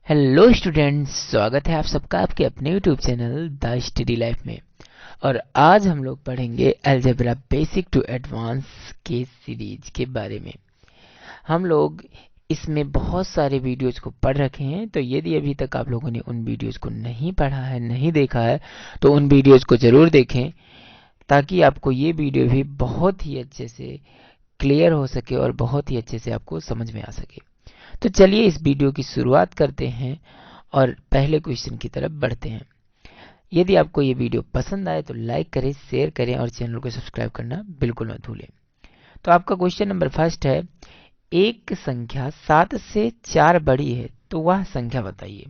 Hello students, स्वागत है आप सबका आपके अपने YouTube channel the study life में। और आज हम लोग पढ़ेंगे अलजेब्रा बेसिक टू एडवांस के सीरीज के बारे में। हम लोग इसमें बहुत सारे वीडियोज को पढ़ रखे हैं, तो यदि अभी तक आप लोगों ने उन वीडियोज को नहीं पढ़ा है, नहीं देखा है, तो उन वीडियोज को जरूर देखें ताकि आपको ये वीडियो भी बहुत ही अच्छे से क्लियर हो सके और बहुत ही अच्छे से आपको समझ में आ सके। तो चलिए इस वीडियो की शुरुआत करते हैं और पहले क्वेश्चन की तरफ बढ़ते हैं। यदि आपको ये वीडियो पसंद आए तो लाइक करें, शेयर करें और चैनल को सब्सक्राइब करना बिल्कुल मत भूलें। तो आपका क्वेश्चन नंबर फर्स्ट है, एक संख्या 7 से 4 बड़ी है तो वह संख्या बताइए।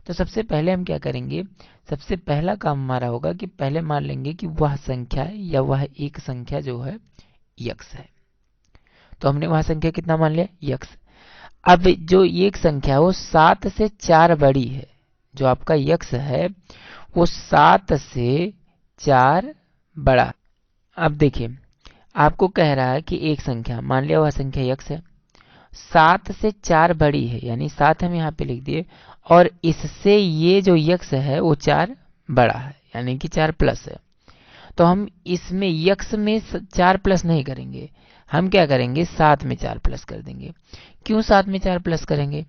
तो सबसे पहले हम क्या करेंगे, सबसे पहला काम हमारा होगा कि पहले मान लेंगे कि वह संख्या या वह एक संख्या जो है यक्स है। तो हमने वह संख्या कितना मान लिया, यक्स। अब जो एक संख्या वो 7 से 4 बड़ी है, जो आपका यक्स है वो 7 से 4 बड़ा। अब देखिए, आपको कह रहा है कि एक संख्या, मान लिया वह संख्या यक्स है, 7 से 4 बड़ी है, यानी 7 हम यहाँ पे लिख दिए, और इससे ये जो यक्स है वो 4 बड़ा है, यानी कि 4 प्लस है। तो हम इसमें यक्स में 4 प्लस नहीं करेंगे, हम क्या करेंगे 7 में 4 प्लस कर देंगे। क्यों 7 में 4 प्लस करेंगे,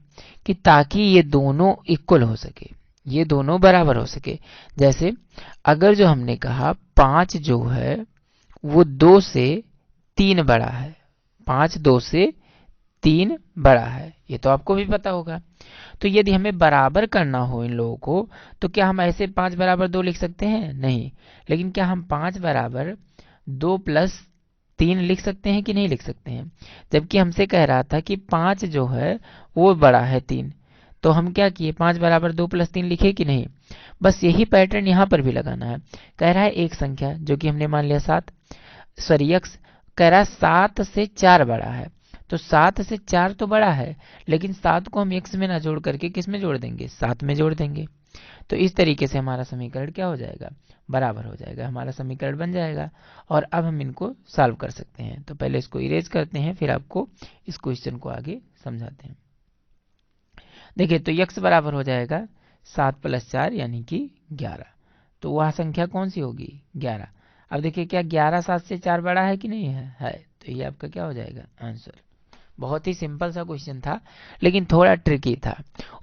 कि ताकि ये दोनों इक्वल हो सके, ये दोनों बराबर हो सके। जैसे अगर जो हमने कहा 5 जो है वो 2 से 3 बड़ा है, 5 2 से 3 बड़ा है, ये तो आपको भी पता होगा। तो यदि हमें बराबर करना हो इन लोगों को, तो क्या हम ऐसे 5 बराबर 2 लिख सकते हैं? नहीं। लेकिन क्या हम 5 बराबर 2 प्लस 3 लिख सकते हैं कि नहीं लिख सकते हैं? जबकि हमसे कह रहा था कि 5 जो है वो बड़ा है 3, तो हम क्या किए, 5 बराबर 2 प्लस 3 लिखे कि नहीं? बस यही पैटर्न यहाँ पर भी लगाना है। कह रहा है एक संख्या जो कि हमने मान लिया 7, सॉरी यक्स, कह रहा है 7 से 4 बड़ा है। तो 7 से 4 तो बड़ा है, लेकिन 7 को हम एक्स में ना जोड़ करके किस में जोड़ देंगे, 7 में जोड़ देंगे। तो इस तरीके से हमारा समीकरण क्या हो जाएगा, बराबर हो जाएगा, हमारा समीकरण बन जाएगा। और अब हम इनको सॉल्व कर सकते हैं। तो पहले इसको इरेज करते हैं, फिर आपको इस क्वेश्चन को आगे समझाते हैं। देखिए, तो यक्स बराबर हो जाएगा 7 प्लस 4 यानी कि 11। तो वह संख्या कौन सी होगी, 11। अब देखिए, क्या 11 7 से 4 बड़ा है कि नहीं है? तो ये आपका क्या हो जाएगा, आंसर। बहुत ही सिंपल सा क्वेश्चन था, लेकिन थोड़ा ट्रिकी था।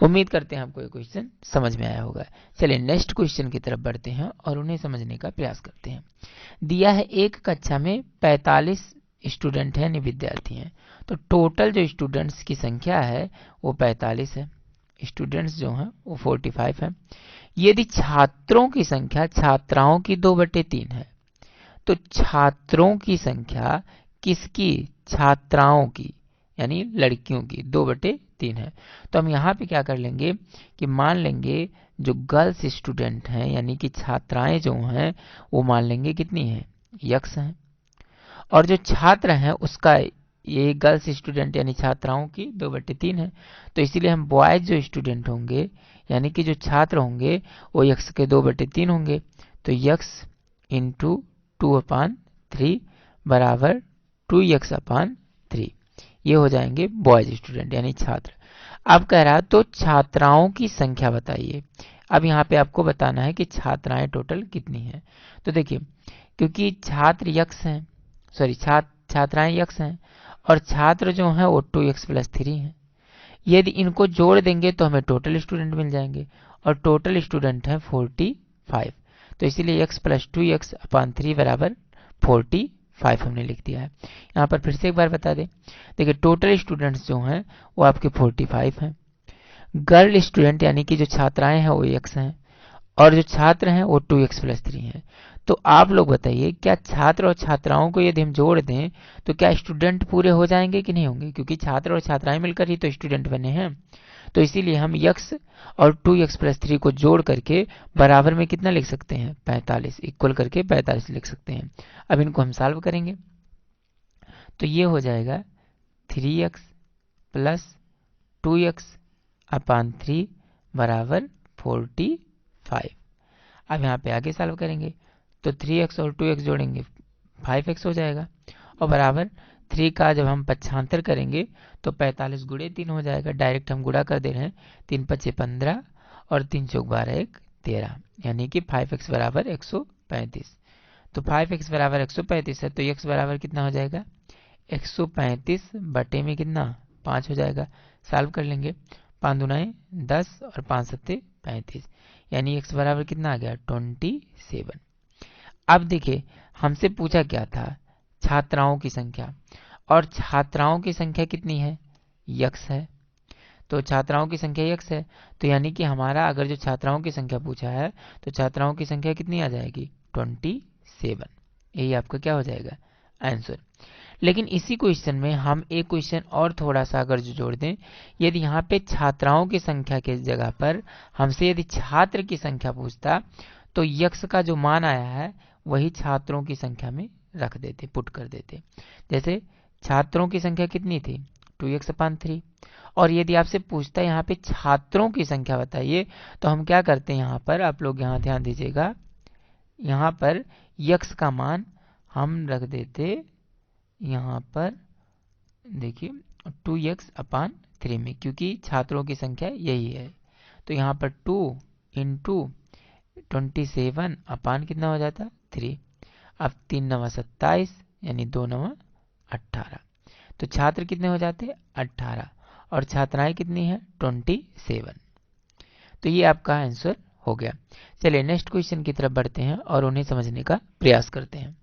उम्मीद करते हैं आपको ये क्वेश्चन समझ में आया होगा। चलिए नेक्स्ट क्वेश्चन की तरफ बढ़ते हैं और उन्हें समझने का प्रयास करते हैं। दिया है एक कक्षा में 45 स्टूडेंट हैं, यानी विद्यार्थी हैं। तो टोटल जो स्टूडेंट्स की संख्या है वो 45 है, स्टूडेंट्स जो हैं वो 45 हैं। यदि छात्रों की संख्या छात्राओं की 2/3 है, तो छात्रों की संख्या किसकी, छात्राओं की, यानी लड़कियों की 2/3 है। तो हम यहाँ पे क्या कर लेंगे कि मान लेंगे जो गर्ल्स स्टूडेंट हैं, यानी कि छात्राएं जो हैं, वो मान लेंगे कितनी हैं, यक्स हैं। और जो छात्र हैं उसका, ये गर्ल्स स्टूडेंट यानी छात्राओं की 2/3 है। तो इसीलिए हम बॉयज जो स्टूडेंट होंगे, यानी कि जो छात्र होंगे, वो यक्स के 2/3 होंगे। तो यक्स इंटू 2/3 बराबर 2x/3, ये हो जाएंगे बॉयज स्टूडेंट यानी छात्र। अब कह रहा है तो छात्राओं की संख्या बताइए। अब यहाँ पे आपको बताना है कि छात्राएं टोटल कितनी हैं। तो देखिए, क्योंकि छात्र यक्स हैं, सॉरी छात्राएं यक्स हैं, और छात्र जो हैं वो 2x+3 हैं। यदि इनको जोड़ देंगे तो हमें टोटल स्टूडेंट मिल जाएंगे, और टोटल स्टूडेंट है 45। तो इसीलिए x+2x/3 बराबर 45 हमने लिख दिया है। यहाँ पर फिर से एक बार बता दें, देखिए टोटल स्टूडेंट्स जो हैं वो आपके 45 हैं। गर्ल स्टूडेंट यानी कि जो छात्राएं हैं वो x हैं, और जो छात्र हैं वो 2x+3 हैं। तो आप लोग बताइए, क्या छात्र और छात्राओं को यदि हम जोड़ दें तो क्या स्टूडेंट पूरे हो जाएंगे कि नहीं होंगे? क्योंकि छात्र और छात्राएं मिलकर ही तो स्टूडेंट बने हैं। तो इसीलिए हम यक्स और 2x+3 को जोड़ करके बराबर में कितना लिख सकते हैं, 45, इक्वल करके 45 लिख सकते हैं। अब इनको हम सॉल्व करेंगे, तो ये हो जाएगा 3x प्लस 2x/3 बराबर 45। अब यहाँ पे आगे सॉल्व करेंगे, तो 3x और 2x जोड़ेंगे 5x हो जाएगा, और बराबर 3 का जब हम पक्षांतर करेंगे तो 45 गुणे 3 हो जाएगा। डायरेक्ट हम गुणा कर दे रहे हैं, 3 पचे 15 और 3 चौक 12 1 13, यानी कि 5x बराबर 135। तो 5x बराबर 135 है, तो x बराबर कितना हो जाएगा, 135 बटे में कितना 5 हो जाएगा। सॉल्व कर लेंगे, 5 दूनाए 10 और 5 सत्ते 35, यानी x बराबर कितना आ गया 27। अब देखिए हमसे पूछा क्या था, छात्राओं की संख्या, और छात्राओं की संख्या कितनी है, x है। तो छात्राओं की संख्या x है, तो यानी कि हमारा अगर जो छात्राओं की संख्या पूछा है तो छात्राओं की संख्या कितनी आ जाएगी 27। यही आपका क्या हो जाएगा आंसर। लेकिन इसी क्वेश्चन में हम एक क्वेश्चन और थोड़ा सा अगर जो जोड़ दें, यदि यहाँ पे छात्राओं की संख्या के जगह पर हमसे यदि छात्र की संख्या पूछता तो यक्स का जो मान आया है वही छात्रों की संख्या में रख देते, पुट कर देते। जैसे छात्रों की संख्या कितनी थी 2x/3, और यदि आपसे पूछता है यहाँ पे छात्रों की संख्या बताइए, तो हम क्या करते हैं, यहाँ पर आप लोग यहाँ ध्यान दीजिएगा, यहाँ पर यक्स का मान हम रख देते, यहाँ पर देखिए 2x/3 में, क्योंकि छात्रों की संख्या यही है। तो यहाँ पर 2 इंटू 27 अपान कितना हो जाता 3। अब 3 9 27, यानी 2 9 18। तो छात्र कितने हो जाते 18 और छात्राएं कितनी है 27। तो ये आपका आंसर हो गया। चलिए नेक्स्ट क्वेश्चन की तरफ बढ़ते हैं और उन्हें समझने का प्रयास करते हैं।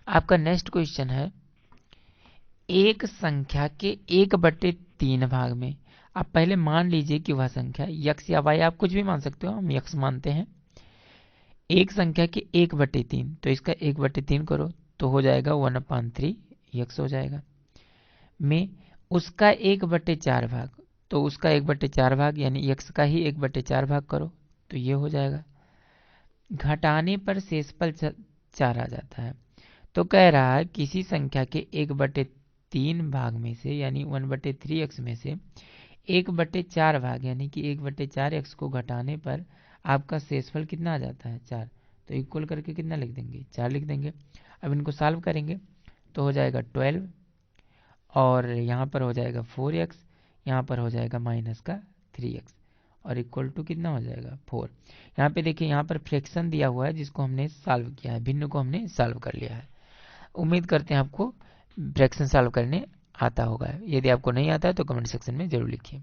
आपका नेक्स्ट क्वेश्चन है, एक संख्या के 1/3 भाग में, आप पहले मान लीजिए कि वह संख्या x या y, आप कुछ भी मान सकते हो, हम x मानते हैं। एक संख्या के 1/3, तो इसका 1/3 करो तो हो जाएगा 1/3 x हो जाएगा, में उसका 1/4 भाग, तो उसका 1/4 भाग यानी x का ही 1/4 भाग करो तो ये हो जाएगा। घटाने पर शेषफल 4 आ जाता है। तो कह रहा है किसी संख्या के 1/3 भाग में से यानी 1/3x में से 1/4 भाग यानी कि 1/4x को घटाने पर आपका शेषफल कितना आ जाता है 4। तो इक्वल करके कितना लिख देंगे 4 लिख देंगे। अब इनको सॉल्व करेंगे तो हो जाएगा 12, और यहाँ पर हो जाएगा 4x, यहाँ पर हो जाएगा माइनस का 3x, और इक्वल टू कितना हो जाएगा 4। यहाँ पे देखिए, यहाँ पर फ्रैक्शन दिया हुआ है जिसको हमने सॉल्व किया है, भिन्न को हमने सॉल्व कर लिया है। उम्मीद करते हैं आपको फ्रैक्शन सॉल्व करने आता होगा। यदि आपको नहीं आता है तो कमेंट सेक्शन में जरूर लिखिए।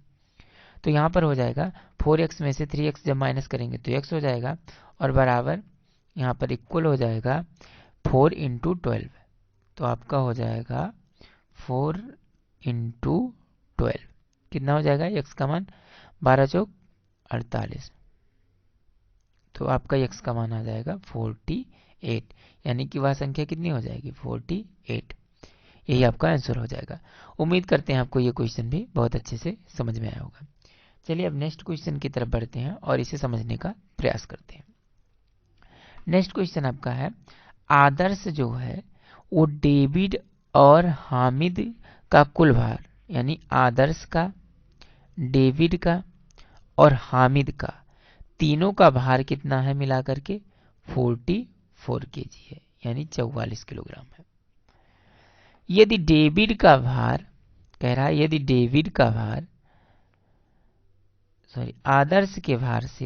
तो यहाँ पर हो जाएगा 4x में से 3x जब माइनस करेंगे तो x हो जाएगा, और बराबर यहाँ पर इक्वल हो जाएगा 4 इंटू 12। तो आपका हो जाएगा 4 इंटू 12, कितना हो जाएगा x का मान 12 चौक 48। तो आपका x का मान आ जाएगा 48, यानी कि वह संख्या कितनी हो जाएगी 48। यही आपका आंसर हो जाएगा। उम्मीद करते हैं आपको ये क्वेश्चन भी बहुत अच्छे से समझ में आया होगा। चलिए अब नेक्स्ट क्वेश्चन की तरफ बढ़ते हैं और इसे समझने का प्रयास करते हैं। नेक्स्ट क्वेश्चन आपका है, आदर्श जो है वो डेविड और हामिद का कुल भार, यानी आदर्श का, डेविड का और हामिद का, तीनों का भार कितना है मिला करके 44 kg है, यानी 44 किलोग्राम है। यदि डेविड का भार, कह रहा है यदि डेविड का भार आदर्श के भार से,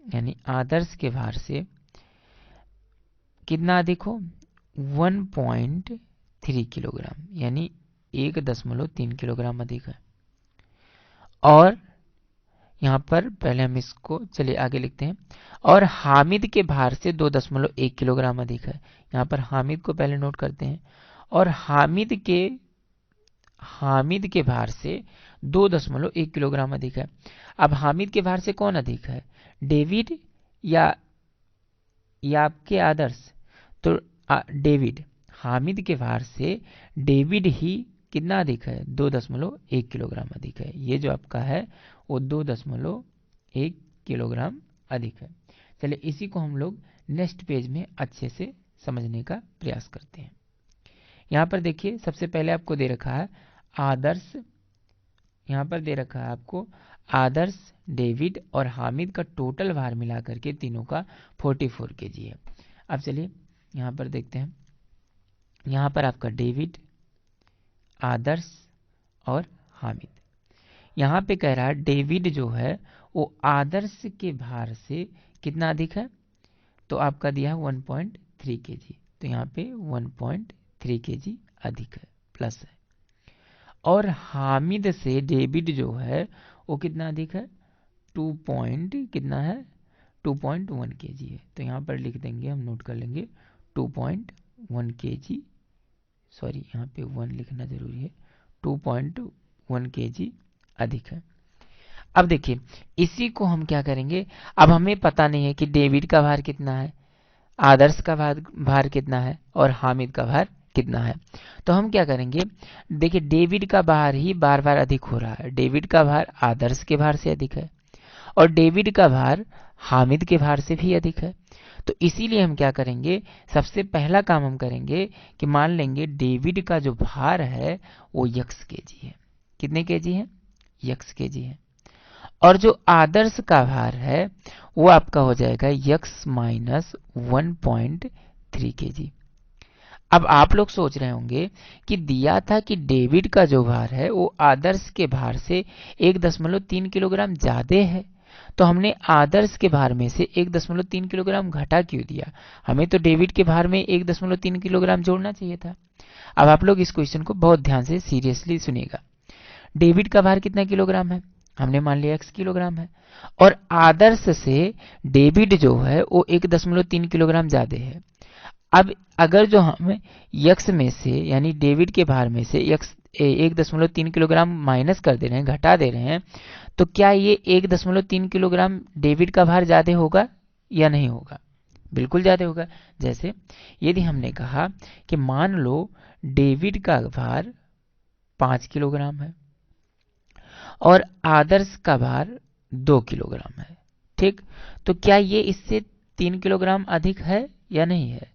यानी आदर्श के भार से कितना अधिक हो 1.3 किलोग्राम, यानी 1.3 किलोग्राम अधिक है। और यहाँ पर पहले हम इसको चलिए आगे लिखते हैं, और हामिद के भार से 2.1 किलोग्राम अधिक है। यहाँ पर हामिद को पहले नोट करते हैं, और हामिद के भार से 2.1 किलोग्राम अधिक है। अब हामिद के भार से कौन अधिक है, डेविड या आपके आदर्श? तो डेविड, हामिद के भार से डेविड ही कितना अधिक है 2.1 किलोग्राम अधिक है। ये जो आपका है वो 2.1 किलोग्राम अधिक है। चलिए इसी को हम लोग नेक्स्ट पेज में अच्छे से समझने का प्रयास करते हैं। यहाँ पर देखिए सबसे पहले आपको दे रखा है आदर्श, यहाँ पर दे रखा है आपको आदर्श, डेविड और हामिद का टोटल भार मिलाकर के तीनों का 44 kg है। अब चलिए यहाँ पर देखते हैं, यहाँ पर आपका डेविड, आदर्श और हामिद। यहाँ पे कह रहा है डेविड जो है वो आदर्श के भार से कितना अधिक है, तो आपका दिया है 1.3 kg, तो यहाँ पे 1.3 kg अधिक है, प्लस है। और हामिद से डेविड जो है वो कितना अधिक है, 2.1 kg है, तो यहाँ पर लिख देंगे, हम नोट कर लेंगे 2.1 kg, सॉरी यहाँ पे 1 लिखना जरूरी है, 2.1 kg अधिक है। अब देखिए इसी को हम क्या करेंगे, अब हमें पता नहीं है कि डेविड का भार कितना है, आदर्श का भार कितना है और हामिद का भार कितना है। तो हम क्या करेंगे, देखिए डेविड का भार ही बार बार अधिक हो रहा है, डेविड का भार आदर्श के भार से अधिक है और डेविड का भार हामिद के भार से भी अधिक है। तो इसीलिए हम क्या करेंगे, सबसे पहला काम हम करेंगे कि मान लेंगे डेविड का जो भार है वो x kg है। कितने kg है, x kg है। और जो आदर्श का भार है वो आपका हो जाएगा x माइनस 1.3 kg। अब आप लोग सोच रहे होंगे कि दिया था कि डेविड का जो भार है वो आदर्श के भार से 1.3 किलोग्राम ज्यादा है, तो हमने आदर्श के भार में से 1.3 किलोग्राम घटा क्यों दिया, हमें तो डेविड के भार में 1.3 किलोग्राम जोड़ना चाहिए था। अब आप लोग इस क्वेश्चन को बहुत ध्यान से सीरियसली सुनिएगा। डेविड का भार कितना किलोग्राम है, हमने मान लिया x किलोग्राम है, और आदर्श से डेविड जो है वो 1.3 किलोग्राम ज्यादा है। अब अगर जो हम x में से यानी डेविड के भार में से x 1.3 किलोग्राम माइनस कर दे रहे हैं, घटा दे रहे हैं, तो क्या ये 1.3 किलोग्राम डेविड का भार ज्यादा होगा या नहीं होगा, बिल्कुल ज्यादा होगा। जैसे यदि हमने कहा कि मान लो डेविड का भार 5 किलोग्राम है और आदर्श का भार 2 किलोग्राम है, ठीक, तो क्या ये इससे 3 किलोग्राम अधिक है या नहीं है,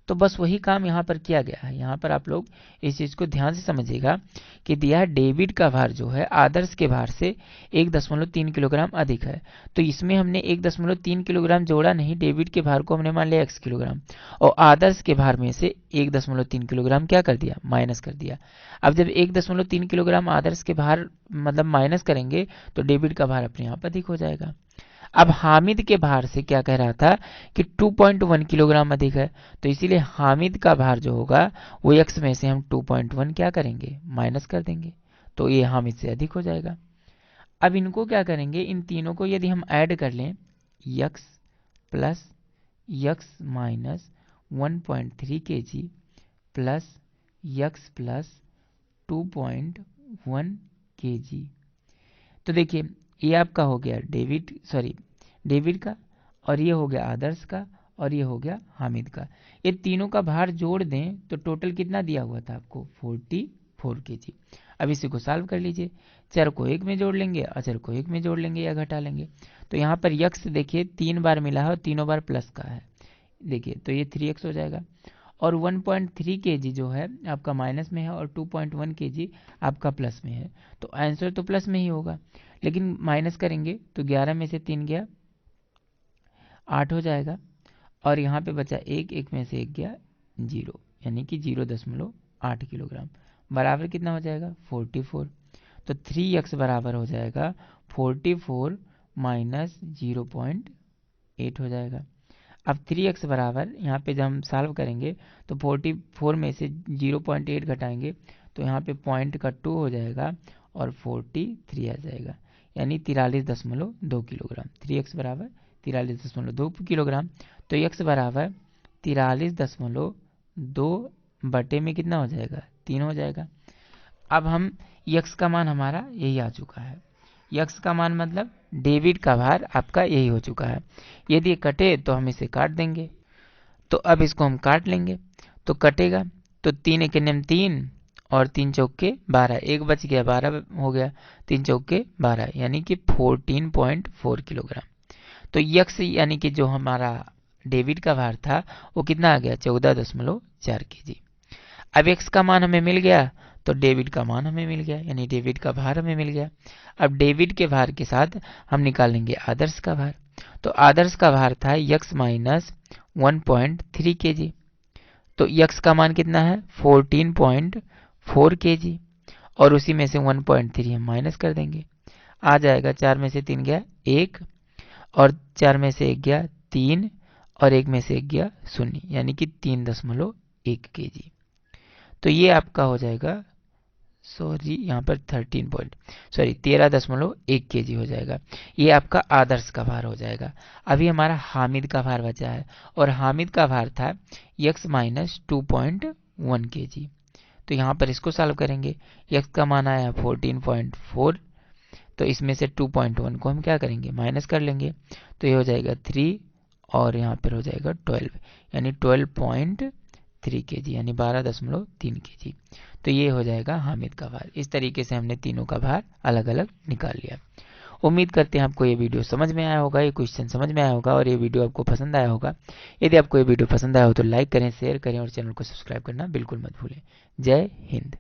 तो बस वही काम यहाँ पर किया गया है। यहाँ पर आप लोग इस चीज को ध्यान से समझिएगा कि दिया है डेविड का भार जो है आदर्श के भार से 1.3 किलोग्राम अधिक है, तो इसमें हमने 1.3 किलोग्राम जोड़ा नहीं, डेविड के भार को हमने मान लिया x किलोग्राम और आदर्श के भार में से 1.3 किलोग्राम क्या कर दिया, माइनस कर दिया। अब जब 1.3 किलोग्राम आदर्श के भार मतलब माइनस करेंगे तो डेविड का भार अपने आप अधिक हो जाएगा। अब हामिद के भार से क्या कह रहा था कि 2.1 किलोग्राम अधिक है, तो इसीलिए हामिद का भार जो होगा वो x में से हम 2.1 क्या करेंगे, माइनस कर देंगे, तो ये हामिद से अधिक हो जाएगा। अब इनको क्या करेंगे, इन तीनों को यदि हम ऐड कर लें, x plus x minus 1.3 kg plus x plus 2.1 kg, तो देखिए ये आपका हो गया डेविड का, और ये हो गया आदर्श का, और ये हो गया हामिद का। ये तीनों का भार जोड़ दें तो टोटल कितना दिया हुआ था आपको, 44 kg। अब इसी को सॉल्व कर लीजिए, चर को एक में जोड़ लेंगे, अचर को एक में जोड़ लेंगे या घटा लेंगे। तो यहाँ पर यक्स देखिए 3 बार मिला है और तीनों बार प्लस का है, देखिए तो ये 3x हो जाएगा। और 1.3 kg जो है आपका माइनस में है और 2.1 kg आपका प्लस में है, तो आंसर तो प्लस में ही होगा, लेकिन माइनस करेंगे तो 11 में से 3 गया 8 हो जाएगा, और यहाँ पे बचा 1 में से 1 गया 0, यानी कि 0.8 किलोग्राम बराबर कितना हो जाएगा, 44। तो 3x बराबर हो जाएगा 44 माइनस 0.8 हो जाएगा। अब 3x बराबर यहाँ पे जब हम सॉल्व करेंगे तो 44 में से 0.8 घटाएंगे तो यहाँ पे पॉइंट का 2 हो जाएगा और 43 आ जाएगा, यानी 43.2 किलोग्राम। 3x बराबर 43.2 किलोग्राम, तो x बराबर 43.2 बटे में कितना हो जाएगा, 3 हो जाएगा। अब हम x का मान हमारा यही आ चुका है, x का मान मतलब डेविड का भार आपका यही हो चुका है। यदि कटे तो हम इसे काट देंगे, तो अब इसको हम काट लेंगे तो कटेगा, तो 3 एक 3 और 3 चौके 12, एक बच गया 12 हो गया, 3 चौके 12 यानी कि 14.4 किलोग्राम। तो यक्स यानी कि जो हमारा डेविड का भार था वो कितना आ गया, 14.4 kg। अब एक्स का मान हमें मिल गया तो डेविड का मान हमें मिल गया, यानी डेविड का भार हमें मिल गया। अब डेविड के भार के साथ हम निकालेंगे आदर्श का भार, तो आदर्श का भार था x माइनस 1.3 kg, तो यक्स का मान कितना है 14.4 kg, और उसी में से 1.3 हम माइनस कर देंगे, आ जाएगा 4 में से 3 गया 1, और 4 में से 1 गया 3, और 1 में से 1 गया 0, यानी कि 3.1 kg। तो ये आपका हो जाएगा, सॉरी यहाँ पर 13.1 kg हो जाएगा। ये आपका आदर्श का भार हो जाएगा। अभी हमारा हामिद का भार बचा है, और हामिद का भार था x माइनस 2.1 kg। तो यहाँ पर इसको सॉल्व करेंगे। x का मान आया 14.4, तो इसमें से 2.1 को हम क्या करेंगे, माइनस कर लेंगे, तो ये हो जाएगा 3, और यहाँ पर हो जाएगा 12, यानी 12.3 kg, यानी 12.3 kg। तो ये हो जाएगा हामिद का भार। इस तरीके से हमने तीनों का भार अलग अलग निकाल लिया। उम्मीद करते हैं आपको ये वीडियो समझ में आया होगा, ये क्वेश्चन समझ में आया होगा, और ये वीडियो आपको पसंद आया होगा। यदि आपको ये वीडियो पसंद आया हो तो लाइक करें, शेयर करें, और चैनल को सब्सक्राइब करना बिल्कुल मत भूलें। जय हिंद।